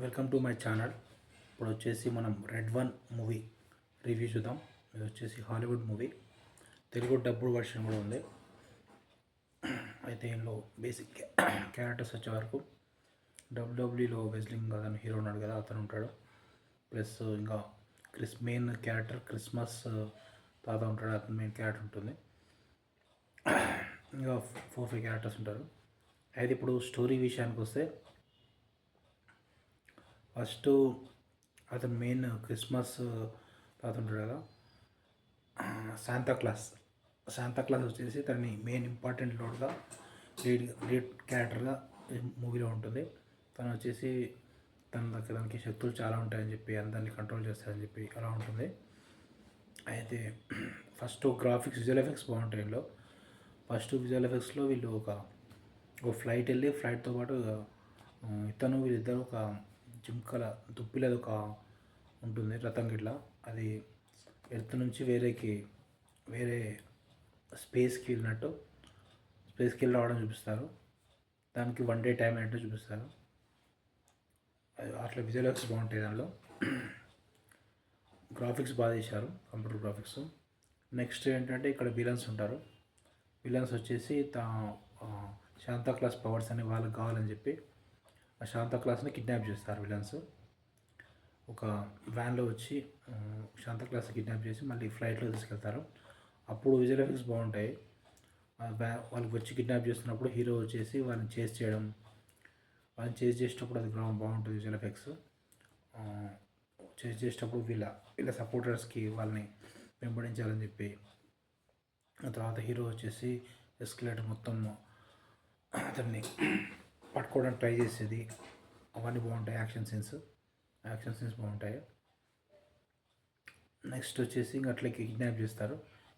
Welcome to my channel. ఇప్పుడు వచ్చేసి మనం రెడ్ వన్ మూవీ రివ్యూ చూద్దాం. ఇది వచ్చేసి Hollywood movie, Telugu dubbed version కూడా ఉంది. అయితే ఇందులో బేసిక్ క్యారెక్టర్స్ వచ్చే వరకు డబ్ల్యూడబ్ల్యూలో వెస్లింగ్ అతను హీరో ఉన్నాడు కదా, అతను ఉంటాడు. ప్లస్ ఇంకా మెయిన్ క్యారెక్టర్ క్రిస్మస్ తాత ఉంటాడు, అతను మెయిన్ క్యారెక్టర్ ఉంటుంది. ఇంకా 4-5 క్యారెక్టర్స్ ఉంటారు. అయితే ఇప్పుడు స్టోరీ విషయానికి వస్తే, ఫస్ట్ అతను మెయిన్ క్రిస్మస్ తాత ఉంటాడు కదా, శాంతా క్లాస్ వచ్చేసి తనని మెయిన్ ఇంపార్టెంట్ రోడ్గా లీడ్ క్యారెక్టర్గా మూవీలో ఉంటుంది. తను వచ్చేసి తనకి శక్తులు చాలా ఉంటాయని చెప్పి అందరినీ కంట్రోల్ చేస్తారని చెప్పి అలా ఉంటుంది. అయితే ఫస్ట్ విజువల్ ఎఫెక్ట్స్ బాగుంటాయి. ఇందులో ఫస్ట్ విజువల్ ఎఫెక్ట్స్లో వీళ్ళు ఒక ఫ్లైట్ వెళ్ళి ఫ్లైట్తో పాటు ఇతను వీళ్ళిద్దరు ఒక జింకల దుప్పిలది ఒక ఉంటుంది రథం గిట్లా, అది ఎర్త్ నుంచి వేరే స్పేస్కి వెళ్ళి రావడం చూపిస్తారు. దానికి 1 డే టైం అయినట్టు చూపిస్తారు. అట్లా విజువల్ ఎఫెక్ట్స్ బాగుంటాయి. దానిలో గ్రాఫిక్స్ బాగా చేశారు, కంప్యూటర్ గ్రాఫిక్స్. నెక్స్ట్ ఏంటంటే ఇక్కడ విలన్స్ ఉంటారు. విలన్స్ వచ్చేసి శాంతా క్లాస్ పవర్స్ అని వాళ్ళకి కావాలని చెప్పి ఆ శాంతా క్లాస్ని కిడ్నాప్ చేస్తారు విలన్స్. ఒక వ్యాన్లో వచ్చి శాంతా క్లాస్ని కిడ్నాప్ చేసి మళ్ళీ ఫ్లైట్లో తీసుకెళ్తారు. అప్పుడు విజువల్ ఎఫెక్ట్స్ బాగుంటాయి. వాళ్ళకి వచ్చి కిడ్నాప్ చేస్తున్నప్పుడు హీరో వచ్చేసి వాళ్ళని చేసి చేసేటప్పుడు అది బాగుంటుంది విజువల్ ఎఫెక్ట్స్. చేసేటప్పుడు వీళ్ళ సపోర్టర్స్కి వాళ్ళని వెంబడించాలని చెప్పి, ఆ తర్వాత హీరో వచ్చేసి ఎస్కలేటర్ మొత్తం అతన్ని పట్టుకోవడానికి ట్రై చేసేది, అవన్నీ బాగుంటాయి. యాక్షన్ సీన్స్ బాగుంటాయి. నెక్స్ట్ వచ్చేసి ఇంకా అట్లా కిడ్నాప్ చేస్తారు.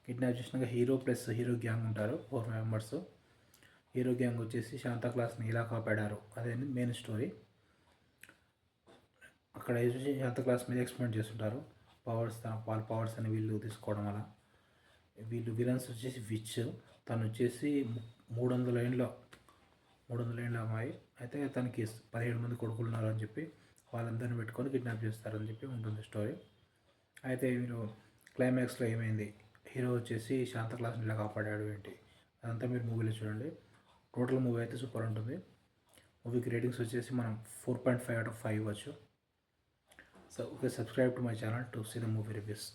కిడ్నాప్ చేసినాక హీరో ప్లస్ హీరో గ్యాంగ్ ఉంటారు, 4 మెంబర్స్. హీరో గ్యాంగ్ వచ్చేసి శాంతా క్లాస్ని ఎలా కాపాడారు అదే మెయిన్ స్టోరీ. అక్కడ వచ్చేసి శాంతా క్లాస్ మీద ఎక్స్పెరిమెంట్ చేస్తుంటారు. వాళ్ళ పవర్స్ అని వీళ్ళు తీసుకోవడం వల్ల. విలన్స్ వచ్చేసి విచ్, తను వచ్చేసి 300 ఏండ్ల అమ్మాయి. అయితే తనకి 17 మంది కొడుకులు ఉన్నారు అని చెప్పి వాళ్ళందరినీ పెట్టుకొని కిడ్నాప్ చేస్తారని చెప్పి ఉంటుంది స్టోరీ. అయితే మీరు క్లైమాక్స్లో ఏమైంది, హీరో వచ్చేసి శాంతా క్లాస్ని ఇలా కాపాడాడు ఏంటి, అదంతా మీరు మూవీలో చూడండి. టోటల్ మూవీ అయితే సూపర్ ఉంటుంది. మూవీకి రేటింగ్స్ వచ్చేసి మనం 4.5 out of 5 ఇవ్వచ్చు. So okay, subscribe to my channel to see the movie reviews.